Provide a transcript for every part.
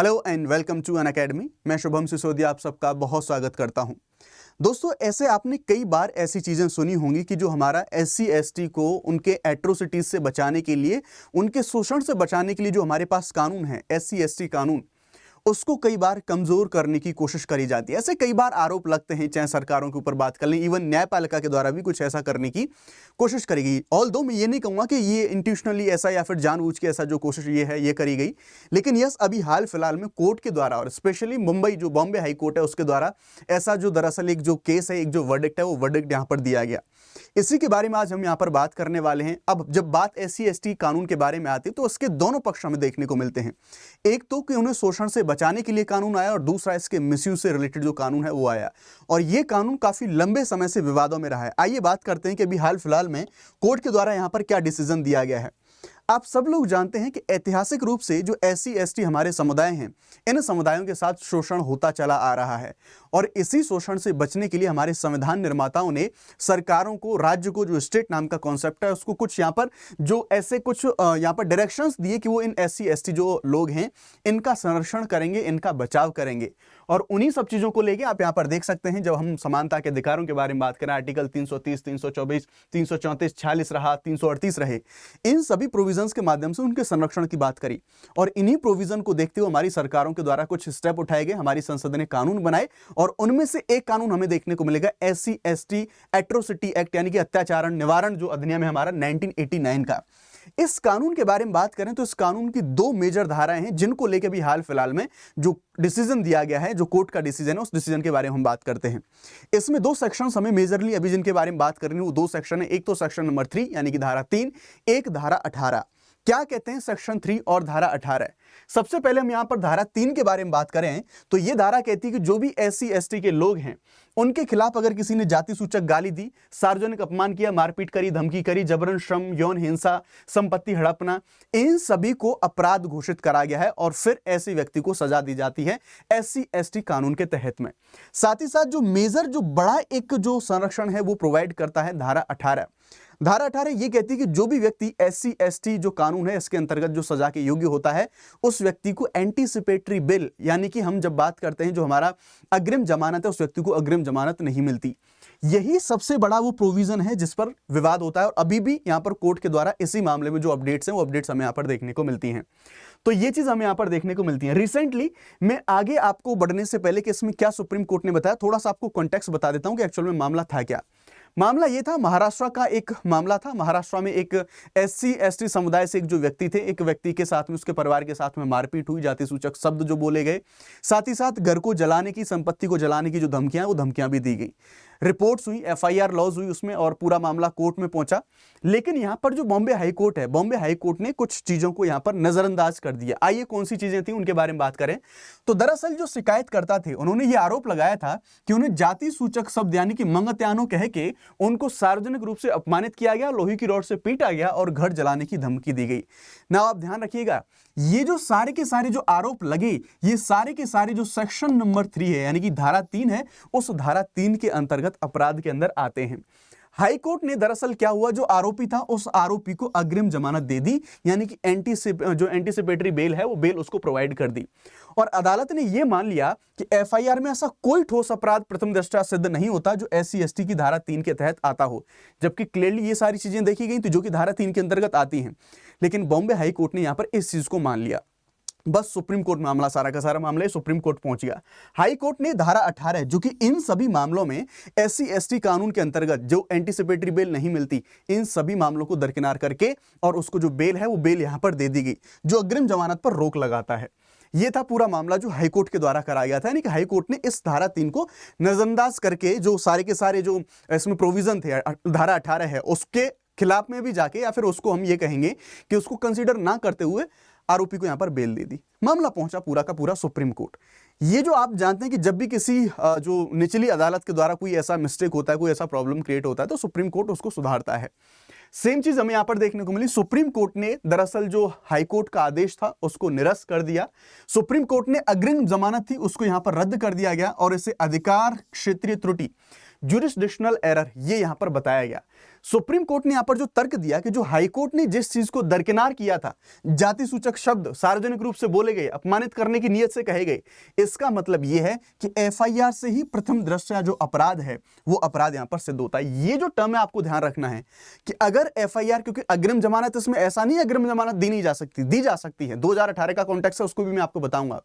Hello and welcome to Unacademy. मैं शुभम सिसोदिया आप सबका बहुत स्वागत करता हूं। दोस्तों, ऐसे आपने कई बार ऐसी चीज़ें सुनी होंगी कि जो हमारा SC ST को उनके एट्रोसिटीज से बचाने के लिए, उनके शोषण से बचाने के लिए जो हमारे पास कानून है SC ST कानून, उसको कई बार कमजोर करने की कोशिश करी जाती है। ऐसे कई बार आरोप लगते हैं, चाहे सरकारों के ऊपर बात कर लें, इवन न्यायपालिका के द्वारा भी कुछ ऐसा करने की कोशिश करी गई। ऑल्दो मैं ये नहीं कहूँगा कि ये इंटेंशनली ऐसा या फिर जानबूझ के ऐसा जो कोशिश ये है ये करी गई, लेकिन यस, अभी हाल फिलहाल में कोर्ट के द्वारा और स्पेशली मुंबई जो बॉम्बे हाई कोर्ट है उसके द्वारा ऐसा जो दरअसल एक जो केस है, एक जो वर्डिक्ट है, वो वर्डिक्ट यहाँ पर दिया गया। इसी के बारे में आज हम यहाँ पर बात करने वाले हैं। अब जब बात SC ST कानून के बारे में आती है तो उसके दोनों पक्ष हमें देखने को मिलते हैं। एक तो कि उन्हें शोषण से बचाने के लिए कानून आया और दूसरा इसके मिसयूज से रिलेटेड जो कानून है वो आया, और ये कानून काफी लंबे समय से विवादों में रहा है। आइए बात करते हैं कि अभी हाल फिलहाल में कोर्ट के द्वारा यहाँ पर क्या डिसीजन दिया गया है। आप सब लोग जानते हैं कि ऐतिहासिक रूप से जो SC ST हमारे समुदाय हैं, इन समुदायों के साथ शोषण होता चला आ रहा है, और इसी शोषण से बचने के लिए हमारे संविधान निर्माताओं ने सरकारों को, राज्य को, जो स्टेट नाम का कॉन्सेप्ट है उसको कुछ यहाँ पर जो ऐसे कुछ यहाँ पर डायरेक्शंस दिए कि वो इन SC ST जो लोग हैं इनका संरक्षण करेंगे, इनका बचाव करेंगे। और उन्हीं सब चीजों को लेके आप यहाँ पर देख सकते हैं, जब हम समानता के अधिकारों के बारे में बात करें, आर्टिकल 330, 324, 334, 46 रहा, 338 रहे, इन सभी प्रोविजंस के माध्यम से उनके संरक्षण की बात करी। और इन्हीं प्रोविजन को देखते हुए हमारी सरकारों के द्वारा कुछ स्टेप उठाए गए, हमारी संसद ने कानून बनाए, और उनमें से एक कानून हमें देखने को मिलेगा SC ST एट्रोसिटी एक्ट, यानी कि अत्याचार निवारण जो अधिनियम है हमारा 1989 का। इस कानून के बारे में बात करें तो इस कानून की दो मेजर धाराएं हैं जिनको लेकर भी हाल फिलहाल में जो डिसीजन दिया गया है, जो कोर्ट का डिसीजन है, उस डिसीजन के बारे में हम बात करते हैं। इसमें दो सेक्शंस हमें मेजरली अभी जिनके बारे में बात करनी है वो दो सेक्शन है। एक तो सेक्शन नंबर 3 यानी कि धारा 3, एक धारा 18। क्या कहते हैं सेक्शन 3 और धारा 18? सबसे पहले हम यहां पर धारा 3 के बारे में बात करें तो यह धारा कहती है कि जो भी SC ST के लोग हैं उनके खिलाफ अगर किसी ने जाति सूचक गाली दी, सार्वजनिक अपमान किया, मारपीट करी, धमकी करी, जबरन श्रम, यौन हिंसा, संपत्ति हड़पना, इन सभी को अपराध घोषित करा गया है और फिर ऐसे व्यक्ति को सजा दी जाती है SC ST कानून के तहत में। साथ ही साथ जो मेजर जो बड़ा एक जो संरक्षण है वो प्रोवाइड करता है धारा 18। धारा 18 ये कहती है कि जो भी व्यक्ति SC ST जो कानून है इसके अंतर्गत जो सजा के योग्य होता है उस व्यक्ति को एंटीसिपेटरी बेल, यानी कि हम जब बात करते हैं जो हमारा अग्रिम जमानत है, उस व्यक्ति को अग्रिम जमानत नहीं मिलती। यही सबसे बड़ा वो प्रोविजन है जिस पर विवाद होता है, और अभी भी यहां पर कोर्ट के द्वारा इसी मामले में जो अपडेट्स हैं वो अपडेट्स हमें यहां पर देखने को मिलती हैं। तो ये चीज हमें यहां पर देखने को मिलती है। रिसेंटली मैं आगे आपको बढ़ने से पहले कि इसमें क्या सुप्रीम कोर्ट ने बताया, थोड़ा सा आपको कॉन्टेक्स्ट बता देता हूं कि एक्चुअल में मामला था क्या। मामला ये था, महाराष्ट्र का एक मामला था। महाराष्ट्र में एक SC ST समुदाय से एक जो व्यक्ति थे, एक व्यक्ति के साथ में, उसके परिवार के साथ में मारपीट हुई, जाति सूचक शब्द जो बोले गए, साथ ही साथ घर को जलाने की, संपत्ति को जलाने की जो धमकियां, वो धमकियां भी दी गई। रिपोर्ट्स हुई, FIR लॉज हुई उसमें, और पूरा मामला कोर्ट में पहुंचा। लेकिन यहां पर जो बॉम्बे हाई कोर्ट है, बॉम्बे हाई कोर्ट ने कुछ चीजों को यहां पर नजरअंदाज कर दिया। आइए कौन सी चीजें थी उनके बारे में बात करें। तो दरअसल जो शिकायतकर्ता थे उन्होंने ये आरोप लगाया था कि उन्हें जाति सूचक शब्द यानी कि मंगत्यानो कह के उनको सार्वजनिक रूप से अपमानित किया गया, लोहे की रॉड से पीटा गया और घर जलाने की धमकी दी गई। ना आप ध्यान रखिएगा, ये जो सारे के सारे जो आरोप लगे, ये सारे के सारे जो सेक्शन नंबर 3 है यानी कि धारा 3 है, उस धारा 3 के अंतर्गत अपराध के अंदर आते हैं। हाई कोर्ट ने दरअसल क्या हुआ, जो आरोपी था उस आरोपी को अग्रिम जमानत दे दी, यानी कि एंटीसिपेटरी बेल है वो बेल उसको प्रोवाइड कर दी। और अदालत ने यह मान लिया कि FIR में ऐसा कोई ठोस अपराध प्रथम दृष्टया सिद्ध नहीं होता जो SC ST की धारा 3 के तहत आता हो, जबकि क्लियरली ये सारी चीजें देखी गई थी जो कि धारा 3 के अंतर्गत आती हैं। लेकिन बॉम्बे हाई कोर्ट ने यहां पर इस चीज को मान लिया। बस सुप्रीम कोर्ट मामला, सारा का सारा मामला सुप्रीम कोर्ट पहुंच गया। हाई कोर्ट ने धारा 18 जो कि इन सभी मामलों में SC ST कानून के अंतर्गत जो एंटीसिपेटरी बेल नहीं मिलती, इन सभी मामलों को दरकिनार करके और उसको जो बेल है वो बेल यहां पर दे दी गई जो अग्रिम जमानत पर रोक लगाता है। यह था पूरा मामला जो हाईकोर्ट के द्वारा कराया गया था, यानी कि हाईकोर्ट ने इस धारा 3 को नजरअंदाज करके जो सारे के सारे जो इसमें प्रोविजन थे धारा 18 है उसके खिलाफ में भी जाके, या फिर उसको हम ये कहेंगे कि उसको कंसीडर ना करते हुए आरोपी को यहां पर बेल दे दी। मामला पहुंचा पूरा का पूरा सुप्रीम कोर्ट। ये जो आप जानते हैं कि जब भी किसी जो निचली अदालत के द्वारा कोई ऐसा मिस्टेक होता है, कोई ऐसा प्रॉब्लम क्रिएट होता है, तो सुप्रीम कोर्ट उसको सुधारता है। सेम चीज हमें यहां पर देखने को मिली। सुप्रीम कोर्ट ने दरअसल जो हाई कोर्ट का आदेश था उसको निरस्त कर दिया। सुप्रीम कोर्ट ने अग्रिम जमानत थी उसको यहां पर रद्द कर दिया गया और इसे अधिकार क्षेत्रीय त्रुटि ज्यूरिसडिक्शनल एरर ये यहां पर बताया गया। सुप्रीम कोर्ट ने यहां पर जो तर्क दिया कि जो हाई कोर्ट ने जिस चीज को दरकिनार किया था, जाति सूचक शब्द सार्वजनिक रूप से बोले गए, अपमानित करने की नीयत से कहे गए, इसका मतलब यह है कि एफआईआर से ही प्रथम दृष्टया जो अपराध है वो अपराध यहां पर सिद्ध होता है। ये जो टर्म है आपको ध्यान रखना है कि अगर एफआईआर, क्योंकि अग्रिम जमानत इसमें ऐसा नहीं, अग्रिम जमानत दी नहीं जा सकती, दी जा सकती है। 2018 का कॉन्टेक्स्ट है, उसको भी मैं आपको बताऊंगा।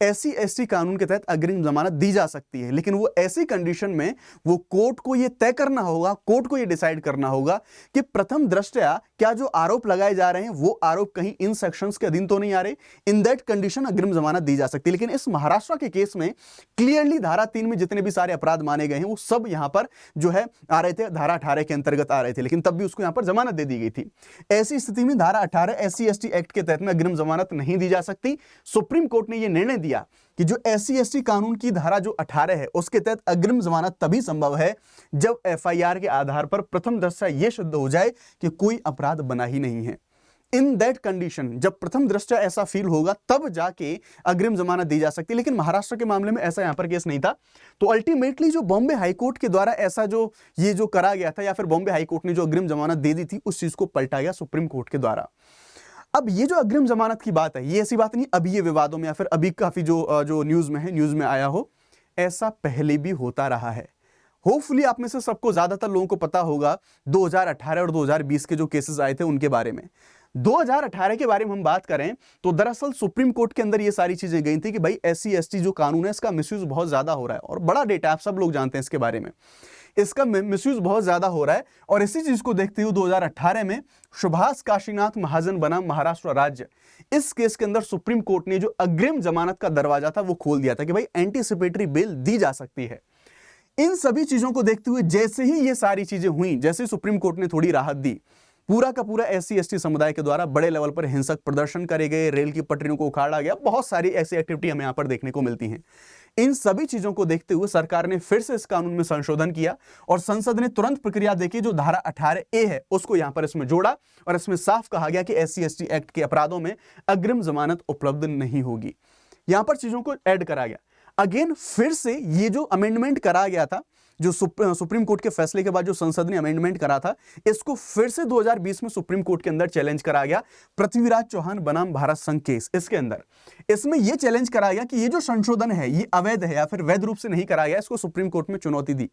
एससी एसटी कानून के तहत अग्रिम जमानत दी जा सकती है, लेकिन वो ऐसी कंडीशन में वो कोर्ट को ये तय करना होगा, कोर्ट को ये डिसाइड करना होगा कि प्रथम दृष्टया क्या जो आरोप लगाए जा रहे हैं वो आरोप कहीं इन सेक्शंस के अधीन तो नहीं आ रहे। इन दैट कंडीशन अग्रिम जमानत दी जा सकती है। लेकिन इस महाराष्ट्र के केस में क्लियरली धारा 3 में जितने भी सारे अपराध माने गए हैं वो सब यहां पर जो है आ रहे थे, धारा 18 के अंतर्गत आ रहे थे, लेकिन तब भी उसको यहां पर जमानत दे दी गई थी। ऐसी स्थिति में धारा 18 एससी एसटी एक्ट के तहत में अग्रिम जमानत नहीं दी जा सकती। सुप्रीम कोर्ट ने यह निर्णय दिया कि जो एससी एसटी कानून की धारा जो 18 है उसके तहत अग्रिम जमानत तभी संभव है जब एफआईआर के आधार पर प्रथम दृष्टया यह सिद्ध हो जाए कि कोई अपराध बना ही नहीं है। इन दैट कंडीशन, जब प्रथम दृष्टया ऐसा फील होगा तब जाके अग्रिम जमानत दी जा सकती है। लेकिन महाराष्ट्र के मामले में ऐसा यहां पर केस नहीं था। तो अल्टीमेटली जो बॉम्बे हाईकोर्ट के द्वारा ऐसा जो ये जो करा गया था, या फिर बॉम्बे हाईकोर्ट ने जो अग्रिम जमानत दे दी थी, उस चीज को पलटा गया सुप्रीम कोर्ट के द्वारा। अब ये जो अग्रिम जमानत की बात है, ये ऐसी बात नहीं अभी ये विवादों में या फिर अभी काफी जो न्यूज में है, न्यूज में आया हो, ऐसा पहले भी होता रहा है। होपफुली आप में से सबको ज्यादातर लोगों को पता होगा 2018 और 2020 के जो केसेस आए थे उनके बारे में। 2018 के बारे में हम बात करें तो दरअसल सुप्रीम कोर्ट के अंदर ये सारी चीजें गई थी कि भाई एससी एसटी जो कानून है इसका मिसयूज बहुत ज्यादा हो रहा है, और बड़ा डेटा आप सब लोग जानते हैं इसके बारे में, इसका मिसयूज बहुत ज्यादा हो रहा है। और इसी चीज को देखते हुए 2018 में सुभाष काशीनाथ महाजन बनाम महाराष्ट्र राज्य, इस केस के अंदर सुप्रीम कोर्ट ने जो अग्रिम जमानत का दरवाजा था वो खोल दिया था कि भाई एंटीसिपेटरी बेल दी जा सकती है। इन सभी चीजों को देखते हुए जैसे ही ये सारी चीजें हुई, जैसे सुप्रीम कोर्ट ने थोड़ी राहत दी, पूरा का पूरा एससी एसटी समुदाय के द्वारा बड़े लेवल पर हिंसक प्रदर्शन करे गए, रेल की पटरियों को उखाड़ा गया, बहुत सारी ऐसी एक्टिविटी हमें यहां पर देखने को मिलती हैं। इन सभी चीजों को देखते हुए सरकार ने फिर से इस कानून में संशोधन किया और संसद ने तुरंत प्रक्रिया देखी, जो धारा 18A है उसको यहां पर इसमें जोड़ा और इसमें साफ कहा गया कि एससी एसटी एक्ट के अपराधों में अग्रिम जमानत उपलब्ध नहीं होगी। यहां पर चीजों को ऐड करा गया। अगेन फिर से ये जो अमेंडमेंट करा गया था, जो सुप्रीम कोर्ट के फैसले के बाद जो संसद ने अमेंडमेंट करा था, इसको फिर से 2020 में सुप्रीम कोर्ट के अंदर चैलेंज करा गया। पृथ्वीराज चौहान बनाम भारत संघ केस, इसके अंदर इसमें यह चैलेंज करा गया कि ये जो संशोधन है ये अवैध है या फिर वैध रूप से नहीं करा गया। इसको सुप्रीम कोर्ट में चुनौती दी,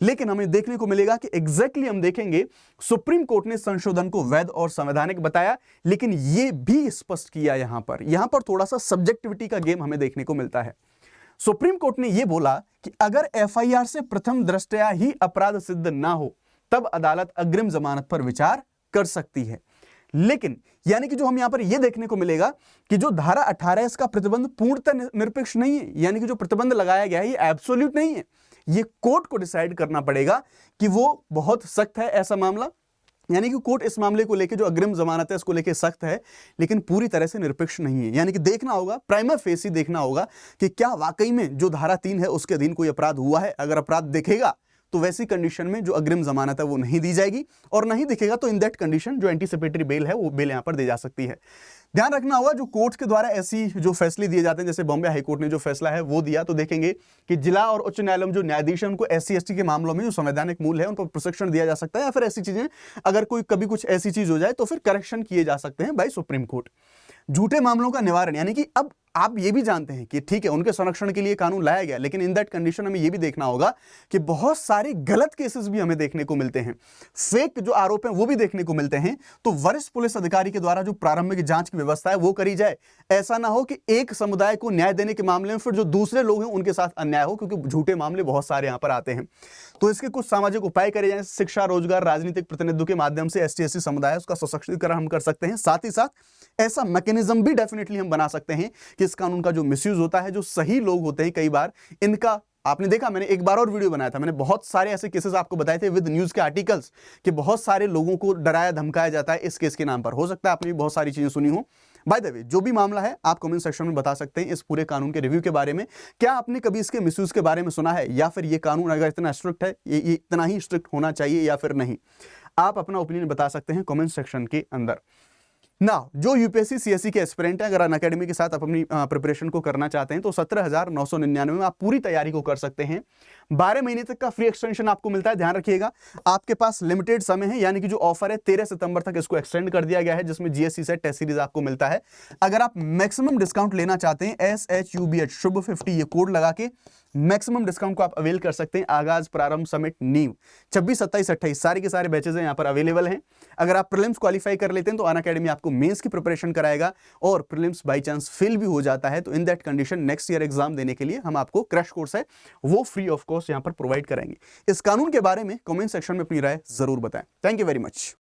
लेकिन हमें देखने को मिलेगा कि एग्जैक्टली हम देखेंगे सुप्रीम कोर्ट ने संशोधन को वैध और संवैधानिक बताया, लेकिन यह भी स्पष्ट किया यहां पर थोड़ा सा सब्जेक्टिविटी का गेम हमें देखने को मिलता है। सुप्रीम कोर्ट ने यह बोला कि अगर एफआईआर से प्रथम दृष्टया ही अपराध सिद्ध ना हो तब अदालत अग्रिम जमानत पर विचार कर सकती है। लेकिन यानी कि जो हम यहां पर यह देखने को मिलेगा कि जो धारा 18 इसका प्रतिबंध पूर्णतः निरपेक्ष नहीं है, यानी कि जो प्रतिबंध लगाया गया है ये एब्सोल्यूट नहीं है। ये कोर्ट को डिसाइड करना पड़ेगा कि वो बहुत सख्त है ऐसा मामला, यानी कि कोर्ट इस मामले को लेकर जो अग्रिम जमानत है इसको लेकर सख्त है, लेकिन पूरी तरह से निरपेक्ष नहीं है। यानी कि देखना होगा, प्राइमा फेसी देखना होगा कि क्या वाकई में जो धारा 3 है उसके अधीन कोई अपराध हुआ है। अगर अपराध दिखेगा तो वैसी कंडीशन में जो अग्रिम जमानत है वो नहीं दी जाएगी, और नहीं दिखेगा तो इन दैट कंडीशन जो एंटीसिपेटरी बेल है वो बेल यहां पर दी जा सकती है। ध्यान रखना होगा जो कोर्ट के द्वारा ऐसी जो फैसले दिए जाते हैं, जैसे बॉम्बे हाईकोर्ट ने जो फैसला है वो दिया, तो देखेंगे कि जिला और उच्च न्यायालय में जो न्यायाधीश है उनको एससी एसटी के मामलों में जो संवैधानिक मूल है उनको प्रशिक्षण दिया जा सकता है, या फिर ऐसी चीजें अगर कोई कभी कुछ ऐसी चीज हो जाए तो फिर करेक्शन किए जा सकते हैं बाय सुप्रीम कोर्ट। झूठे मामलों का निवारण, यानी कि अब आप ये भी जानते हैं कि ठीक है उनके संरक्षण के लिए कानून लाया गया, लेकिन इन दैट कंडीशन हमें ये भी देखना होगा कि बहुत सारे गलत केसेस भी हमें देखने को मिलते हैं, फेक जो आरोप हैं वो भी देखने को मिलते हैं। तो वरिष्ठ पुलिस अधिकारी के द्वारा जो प्रारंभिक जांच की व्यवस्था है वो करी जाए। ऐसा ना हो कि एक समुदाय को न्याय देने के मामले में फिर जो दूसरे लोग हैं उनके साथ अन्याय हो, क्योंकि झूठे मामले बहुत सारे यहां पर आते हैं। तो इसके कुछ सामाजिक उपाय करे जाए, शिक्षा, रोजगार, राजनीतिक प्रतिनिधित्व के माध्यम से एसटी एससी समुदाय उसका सशक्तिकरण हम कर सकते हैं। साथ ही साथ ऐसा मैकेनिज्म भी डेफिनेटली हम बना सकते हैं कि इस कानून का जो मिसयूज होता है, जो सही लोग होते हैं कई बार इनका, आपने देखा मैंने एक बार और वीडियो बनाया था, मैंने बहुत सारे ऐसे केसेस आपको बताए थे विद न्यूज के आर्टिकल्स कि बहुत सारे लोगों को डराया धमकाया जाता है इस केस के नाम पर। हो सकता है आपने भी बहुत सारी चीजें सुनी हो। बाय द वे जो भी मामला है आप कमेंट सेक्शन में बता सकते हैं इस पूरे कानून के रिव्यू के बारे में। क्या आपने कभी इसके मिसयूज के बारे में सुना है, या फिर ये कानून अगर इतना स्ट्रिक्ट है ये इतना ही स्ट्रिक्ट होना चाहिए या फिर नहीं? आप अपना ओपिनियन बता सकते हैं कमेंट सेक्शन के अंदर। ना जो यूपीएससी सीएससी के एस्पिरेंट है, अगर अनअकैडमी के साथ आप अपनी प्रिपरेशन को करना चाहते हैं तो 17,999 में आप पूरी तैयारी को कर सकते हैं। 12 महीने तक का फ्री एक्सटेंशन आपको मिलता है। ध्यान रखिएगा, आपके पास लिमिटेड समय है, यानी कि जो ऑफर है 13 सितंबर तक इसको एक्सटेंड कर दिया गया है, जिसमें जीएससी सेट टेस्ट सीरीज आपको मिलता है। अगर आप मैक्सिमम डिस्काउंट लेना चाहते हैं, SHUBH शुभ 50 ये कोड लगा के मैक्सिमम डिस्काउंट को आप अवेल कर सकते हैं। आगाज, प्रारंभ, समिट, नीव 26, 27, 28 सारे के सारे बैचेज यहाँ पर अवेलेबल हैं। अगर आप प्रीलिम्स क्वालिफाई कर लेते हैं तो अनअकैडमी आपको मेंस की प्रिपरेशन कराएगा, और प्रीलिम्स बाय चांस फेल भी हो जाता है तो in that condition next year exam देने के लिए हम आपको क्रैश कोर्स है वो फ्री ऑफ कॉस्ट यहाँ पर प्रोवाइड करेंगे। इस कानून के बारे में कमेंट सेक्शन में अपनी राय जरूर बताएं। Thank you very much.